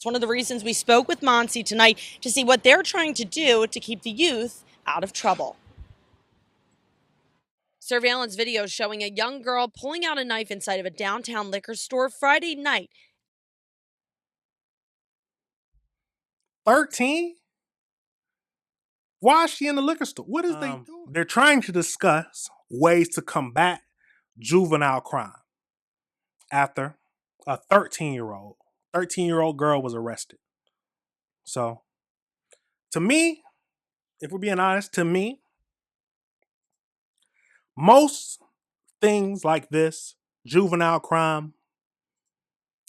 It's one of the reasons we spoke with Monse tonight to see what they're trying to do to keep the youth out of trouble. Surveillance video showing a young girl pulling out a knife inside of a downtown liquor store Friday night. 13? Why is she in the liquor store? What is they doing? They're trying to discuss ways to combat juvenile crime after a 13-year-old girl was arrested. So, to me, if we're being honest, to me, most things like this, juvenile crime,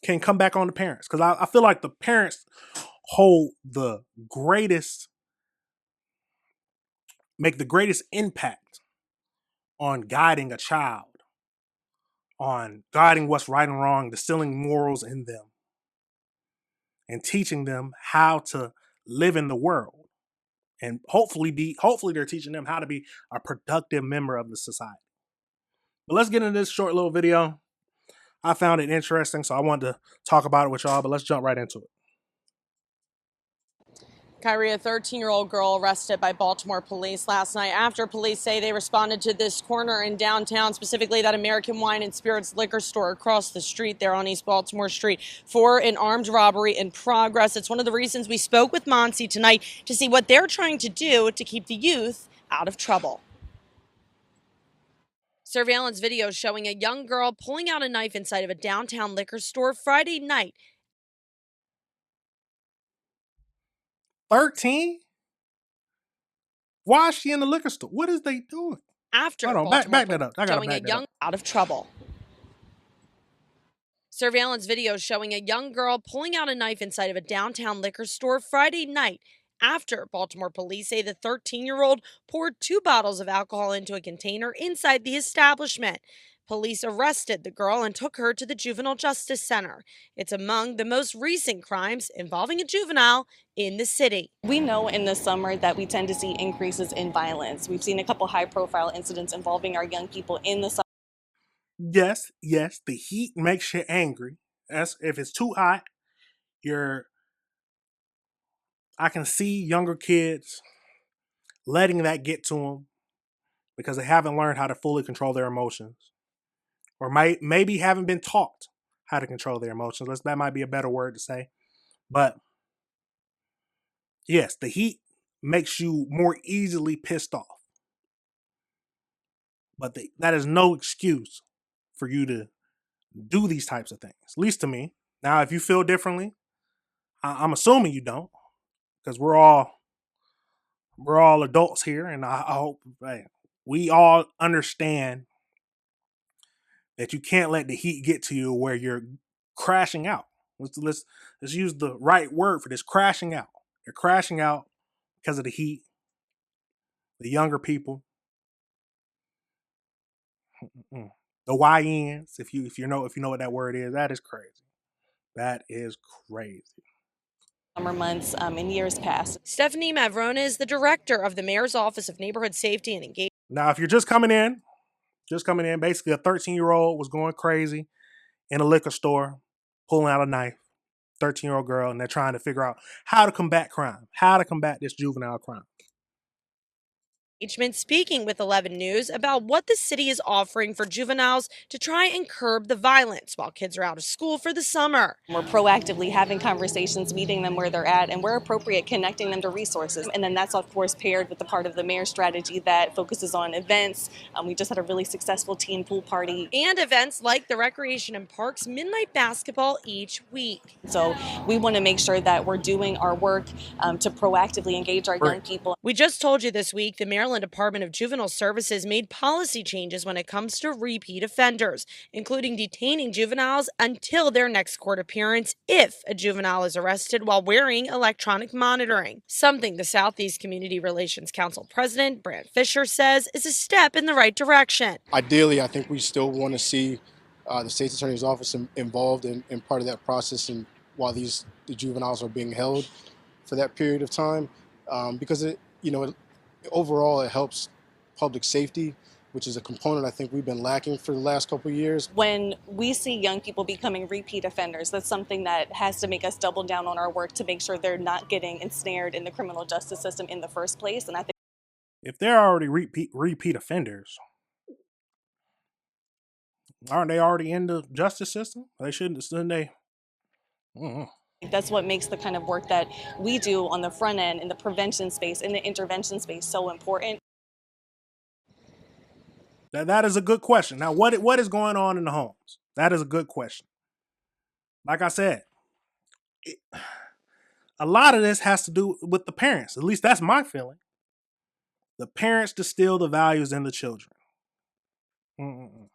can come back on the parents. Because I feel like the parents hold make the greatest impact on guiding a child, on guiding what's right and wrong, distilling morals in them, and teaching them how to live in the world. And hopefully they're teaching them how to be a productive member of the society. But let's get into this short little video. I found it interesting, so I wanted to talk about it with y'all, but let's jump right into it. Kyrie, a 13-year-old girl arrested by Baltimore police last night after police say they responded to this corner in downtown, specifically that American Wine and Spirits liquor store across the street there on East Baltimore Street, for an armed robbery in progress. It's one of the reasons we spoke with Monse tonight to see what they're trying to do to keep the youth out of trouble. Surveillance video showing a young girl pulling out a knife inside of a downtown liquor store Friday night. 13? Why is she in the liquor store? What is they doing? After Hold on, back that up. I gotta back that up. Out of trouble. Surveillance video showing a young girl pulling out a knife inside of a downtown liquor store Friday night after Baltimore police say the 13-year-old poured 2 bottles of alcohol into a container inside the establishment. Police arrested the girl and took her to the Juvenile Justice Center. It's among the most recent crimes involving a juvenile in the city. We know in the summer that we tend to see increases in violence. We've seen a couple high-profile incidents involving our young people in the summer. Yes, the heat makes you angry. If it's too hot, I can see younger kids letting that get to them because they haven't learned how to fully control their emotions, or maybe haven't been taught how to control their emotions. That might be a better word to say. But yes, the heat makes you more easily pissed off. But that is no excuse for you to do these types of things, at least to me. Now, if you feel differently, I'm assuming you don't, because we're all adults here, and I hope we all understand that you can't let the heat get to you where you're crashing out. Let's use the right word for this: crashing out. You're crashing out because of the heat. The younger people, the YNs, if you know what that word is, that is crazy. That is crazy. Summer months in years past. Stephanie Mavrona is the director of the Mayor's Office of Neighborhood Safety and Engagement. Now, if you're just coming in, basically a 13-year-old was going crazy in a liquor store, pulling out a knife. 13-year-old girl, and they're trying to figure out how to combat crime, how to combat this juvenile crime. Speaking with 11 News about what the city is offering for juveniles to try and curb the violence while kids are out of school for the summer. We're proactively having conversations, meeting them where they're at, and where appropriate, connecting them to resources. And then that's, of course, paired with the part of the mayor's strategy that focuses on events. We just had a really successful teen pool party. And events like the Recreation and Parks Midnight Basketball each week. So we want to make sure that we're doing our work to proactively engage our young people. We just told you this week the Maryland Department of Juvenile Services made policy changes when it comes to repeat offenders, including detaining juveniles until their next court appearance if a juvenile is arrested while wearing electronic monitoring, something the Southeast Community Relations Council President Brant Fisher says is a step in the right direction. Ideally, I think we still want to see the State's Attorney's Office involved in part of that process, and while the juveniles are being held for that period of time, because overall it helps public safety which is a component I think we've been lacking for the last couple of years. When we see young people becoming repeat offenders, that's something that has to make us double down on our work to make sure they're not getting ensnared in the criminal justice system in the first place. And I think If they're already repeat offenders, aren't they already in the justice system? Shouldn't they? Mm-hmm. that's what makes the kind of work that we do on the front end in the prevention space, in the intervention space, so important. That is a good question. Now, what is going on in the homes? That is a good question. Like I said, a lot of this has to do with the parents. At least that's my feeling. The parents distill the values in the children. Mm-mm.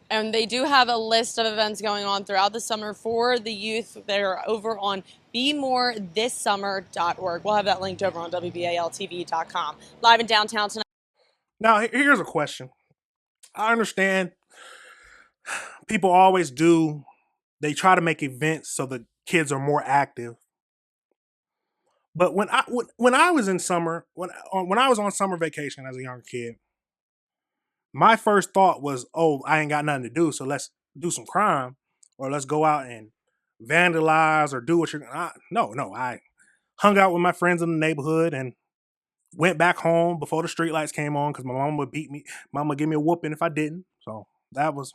And they do have a list of events going on throughout the summer for the youth. They're over on bemorethisummer.org. We'll have that linked over on WBALTV.com. Live in downtown tonight. Now, here's a question. I understand people always do. They try to make events so the kids are more active. But when I was in summer, when I was on summer vacation as a younger kid, my first thought was, "Oh, I ain't got nothing to do, so let's do some crime, or let's go out and vandalize or do what you're." No. I hung out with my friends in the neighborhood and went back home before the streetlights came on because my mom would beat me. Mom would give me a whooping if I didn't. So that was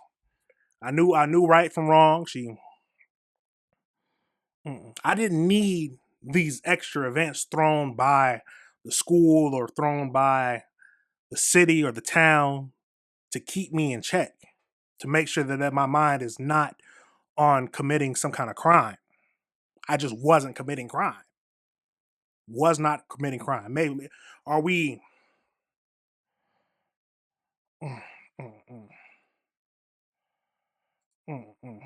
I knew right from wrong. I didn't need these extra events thrown by the school or thrown by the city or the town to keep me in check, to make sure that my mind is not on committing some kind of crime. I just wasn't committing crime. Was not committing crime. Maybe are we? Mm, mm, mm, mm, mm.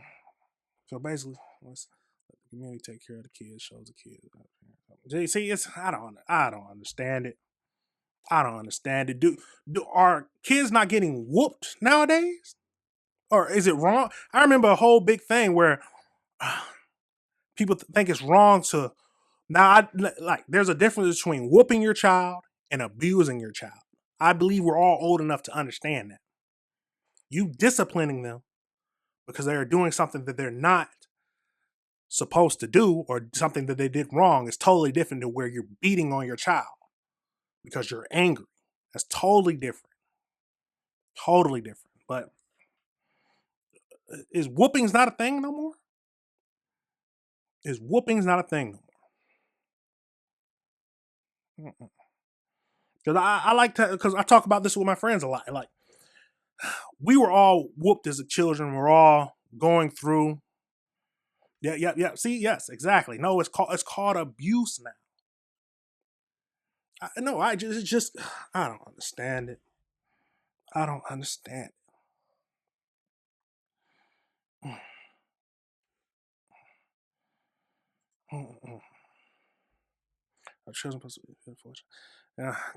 So basically, let's let the community take care of the kids. Shows the kids. See, I don't understand it. I don't understand it. Do are kids not getting whooped nowadays, or is it wrong? I remember a whole big thing where people think it's wrong to now. Like there's a difference between whooping your child and abusing your child. I believe we're all old enough to understand that. You disciplining them because they are doing something that they're not supposed to do or something that they did wrong is totally different to where you're beating on your child because you're angry. That's totally different. Totally different. But is whoopings not a thing no more? Is whoopings not a thing no more? Because I like to, because I talk about this with my friends a lot. Like, we were all whooped as a children. We're all going through. Yeah. See, yes, exactly. No, it's called abuse now. No, I don't understand it. I don't understand it. Our children supposed to be unfortunate.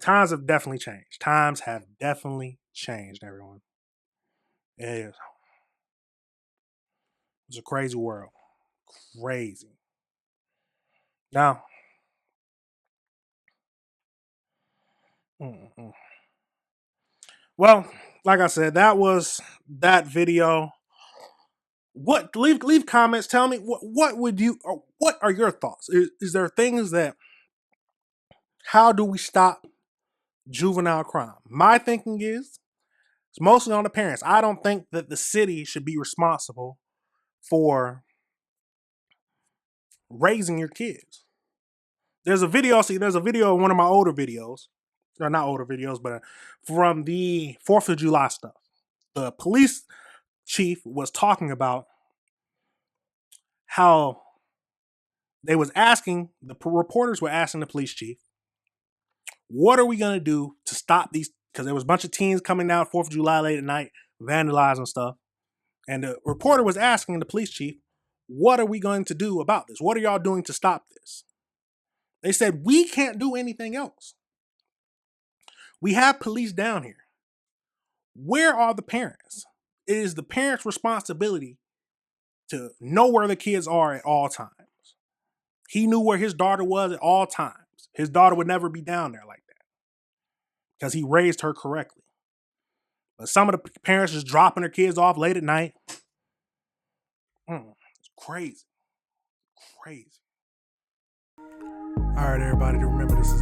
Times have definitely changed. Times have definitely changed, everyone. It is. It's a crazy world. Crazy. Now, mm-mm. Well, like I said, that was that video. What leave comments? Tell me what would you or what are your thoughts? Is there things that how do we stop juvenile crime? My thinking is it's mostly on the parents. I don't think that the city should be responsible for raising your kids. There's a video. See, there's a video of one of my older videos, or not older videos, but from the 4th of July stuff. The police chief was talking about how they was asking the reporters were asking the police chief, "What are we gonna do to stop these?" Because there was a bunch of teens coming down 4th of July late at night, vandalizing stuff, and the reporter was asking the police chief, "What are we going to do about this? What are y'all doing to stop this?" They said, "We can't do anything else. We have police down here. Where are the parents? It is the parents' responsibility to know where the kids are at all times." He knew where his daughter was at all times. His daughter would never be down there like that. because he raised her correctly. But some of the parents just dropping their kids off late at night. It's crazy. Crazy. All right, everybody, remember this is